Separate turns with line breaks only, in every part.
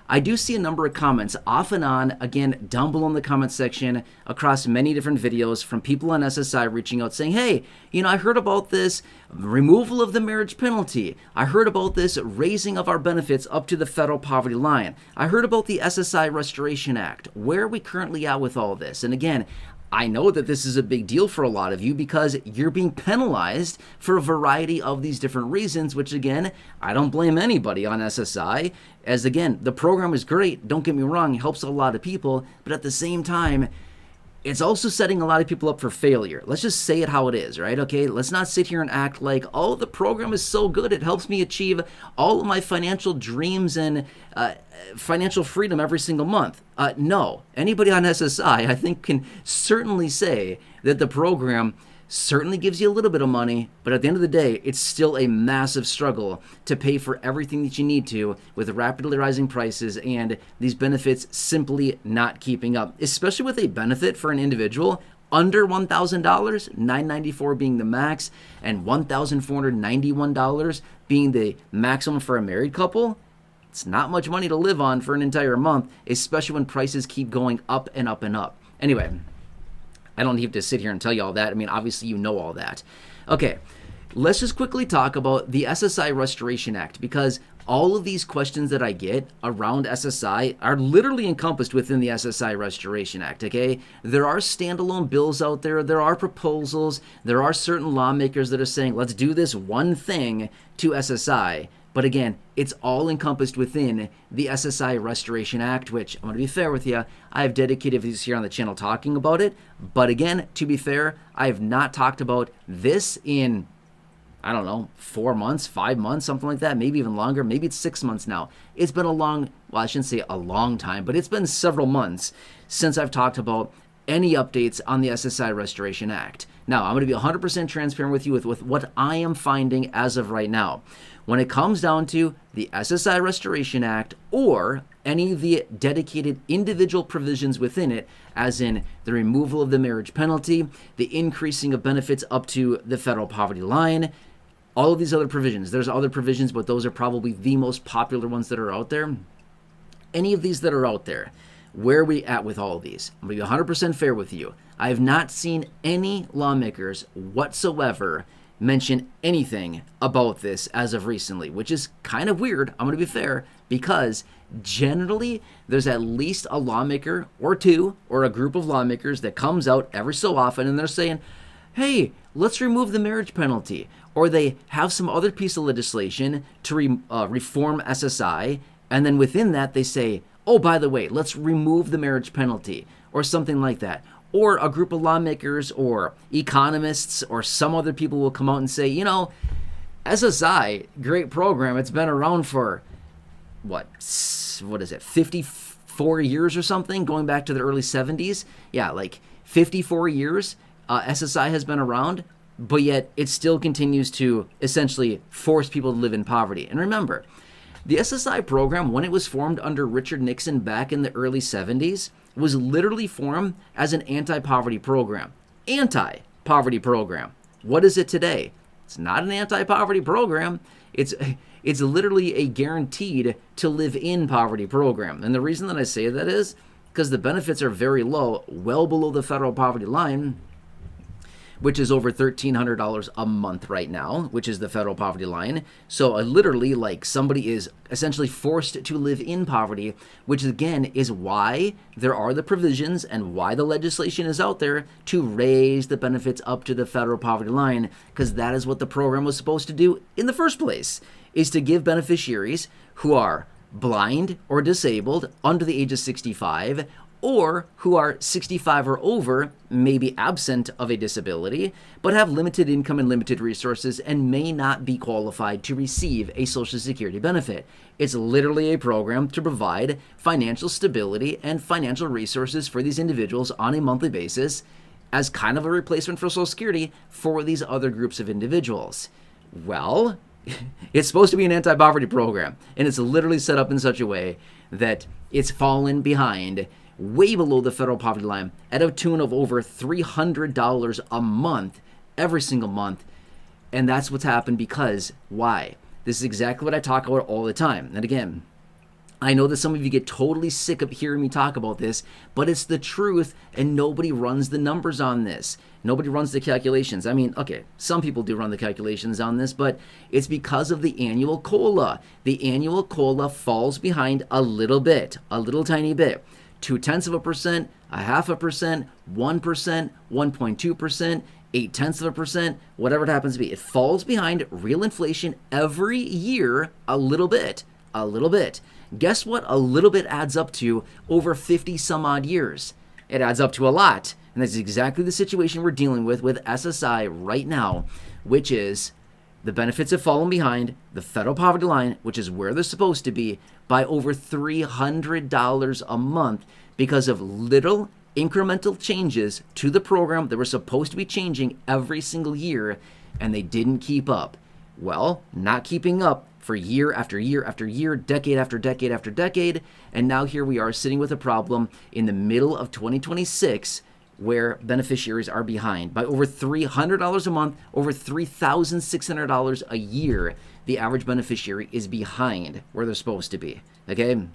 I do see a number of comments off and on, again, down below in the comment section across many different videos from people on SSI reaching out saying, hey, I heard about this removal of the marriage penalty. I heard about this raising of our benefits up to the federal poverty line. I heard about the SSI Restoration Act. Where are we currently at with all this? And again, I know that this is a big deal for a lot of you because you're being penalized for a variety of these different reasons, which again, I don't blame anybody on SSI, as again, the program is great, don't get me wrong, it helps a lot of people, but at the same time, it's also setting a lot of people up for failure. Let's just say it how it is, right? Okay, let's not sit here and act like, oh, the program is so good, it helps me achieve all of my financial dreams and financial freedom every single month. No, anybody on SSI, I think, can certainly say that the program certainly gives you a little bit of money, but at the end of the day, it's still a massive struggle to pay for everything that you need to with rapidly rising prices and these benefits simply not keeping up, especially with a benefit for an individual under $1,000, $994 being the max, and $1,491 being the maximum for a married couple. It's not much money to live on for an entire month, especially when prices keep going up and up and up. Anyway, I don't have to sit here and tell you all that. I mean, obviously you know all that. Okay, let's just quickly talk about the SSI Restoration Act, because all of these questions that I get around SSI are literally encompassed within the SSI Restoration Act, okay? There are standalone bills out there. There are proposals. There are certain lawmakers that are saying, let's do this one thing to SSI. But again, it's all encompassed within the SSI Restoration Act, which, I'm going to be fair with you, I have dedicated videos here on the channel talking about it. But again, to be fair, I have not talked about this in, 4 months, 5 months, something like that, maybe even longer. Maybe it's 6 months now. It's been I shouldn't say a long time, but it's been several months since I've talked about any updates on the SSI Restoration Act. Now, I'm going to be 100% transparent with you with what I am finding as of right now. When it comes down to the SSI Restoration Act or any of the dedicated individual provisions within it, as in the removal of the marriage penalty, the increasing of benefits up to the federal poverty line, all of these other provisions. There's other provisions, but those are probably the most popular ones that are out there. Any of these that are out there, where are we at with all of these? I'm going to be 100% fair with you. I have not seen any lawmakers whatsoever mention anything about this as of recently, which is kind of weird, I'm going to be fair, because generally there's at least a lawmaker or two or a group of lawmakers that comes out every so often and they're saying, hey, let's remove the marriage penalty. Or they have some other piece of legislation to reform SSI, and then within that they say, oh, by the way, let's remove the marriage penalty, or something like that. Or a group of lawmakers or economists or some other people will come out and say, SSI, great program. It's been around for, what is it, 54 years or something, going back to the early 70s? Yeah, like 54 years SSI has been around, but yet it still continues to essentially force people to live in poverty. And remember, the SSI program, when it was formed under Richard Nixon back in the early 70s, was literally formed as an anti-poverty program. Anti-poverty program. What is it today? It's not an anti-poverty program. It's literally a guaranteed to live in poverty program. And the reason that I say that is because the benefits are very low, well below the federal poverty line, which is over $1,300 a month right now, which is the federal poverty line. So literally, like, somebody is essentially forced to live in poverty, which again is why there are the provisions and why the legislation is out there to raise the benefits up to the federal poverty line, because that is what the program was supposed to do in the first place, is to give beneficiaries who are blind or disabled under the age of 65, or who are 65 or over, maybe absent of a disability, but have limited income and limited resources and may not be qualified to receive a Social Security benefit. It's literally a program to provide financial stability and financial resources for these individuals on a monthly basis as kind of a replacement for Social Security for these other groups of individuals. Well, it's supposed to be an anti-poverty program, and it's literally set up in such a way that it's fallen behind way below the federal poverty line at a tune of over $300 a month, every single month. And that's what's happened because, why? This is exactly what I talk about all the time. And again, I know that some of you get totally sick of hearing me talk about this, but it's the truth, and nobody runs the numbers on this. Nobody runs the calculations. I mean, okay, some people do run the calculations on this, but it's because of the annual COLA. The annual COLA falls behind a little bit, a little tiny bit. 0.2%, 0.5%, 1%, 1.2%, 0.8%, whatever it happens to be. It falls behind real inflation every year a little bit, a little bit. Guess what a little bit adds up to over 50 some odd years? It adds up to a lot. And that's exactly the situation we're dealing with SSI right now, which is the benefits have fallen behind the federal poverty line, which is where they're supposed to be, by over $300 a month because of little incremental changes to the program that were supposed to be changing every single year, and they didn't keep up. Well, not keeping up for year after year after year, decade after decade after decade, and now here we are sitting with a problem in the middle of 2026 where beneficiaries are behind by over $300 a month, over $3,600 a year. The average beneficiary is behind where they're supposed to be, okay?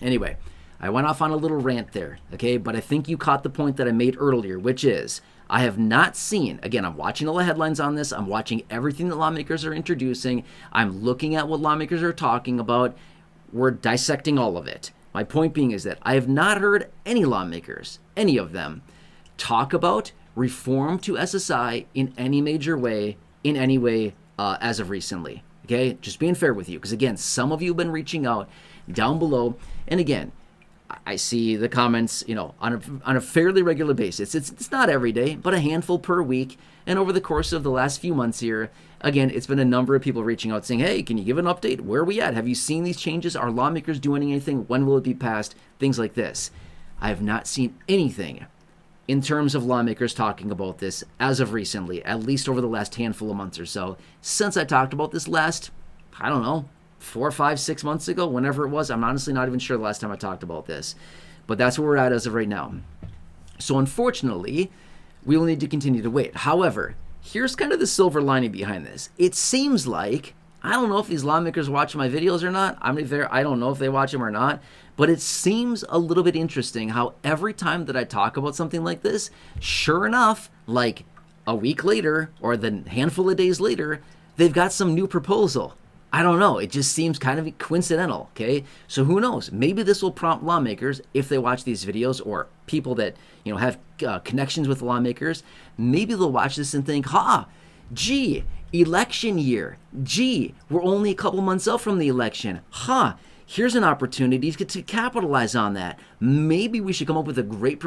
Anyway, I went off on a little rant there, okay? But I think you caught the point that I made earlier, which is I have not seen, again, I'm watching all the headlines on this. I'm watching everything that lawmakers are introducing. I'm looking at what lawmakers are talking about. We're dissecting all of it. My point being is that I have not heard any lawmakers, any of them, talk about reform to SSI in any major way, in any way as of recently. Okay, just being fair with you, because again, some of you have been reaching out down below, and again, I see the comments, on a fairly regular basis. It's not every day, but a handful per week. And over the course of the last few months here, again, it's been a number of people reaching out saying, hey, can you give an update? Where are we at? Have you seen these changes? Are lawmakers doing anything? When will it be passed? Things like this. I have not seen anything in terms of lawmakers talking about this as of recently, at least over the last handful of months or so. Since I talked about this last, 4, 5, 6 months ago, whenever it was. I'm honestly not even sure the last time I talked about this. But that's where we're at as of right now. So unfortunately, we will need to continue to wait. However, here's kind of the silver lining behind this. It seems like, I don't know if these lawmakers watch my videos or not. I don't know if they watch them or not. But it seems a little bit interesting how every time that I talk about something like this, sure enough, like a week later or the handful of days later, they've got some new proposal. I don't know. It just seems kind of coincidental, okay? So who knows? Maybe this will prompt lawmakers, if they watch these videos, or people that, have connections with lawmakers, maybe they'll watch this and think, gee, election year. Gee, we're only a couple months out from the election. Here's an opportunity to capitalize on that. Maybe we should come up with a great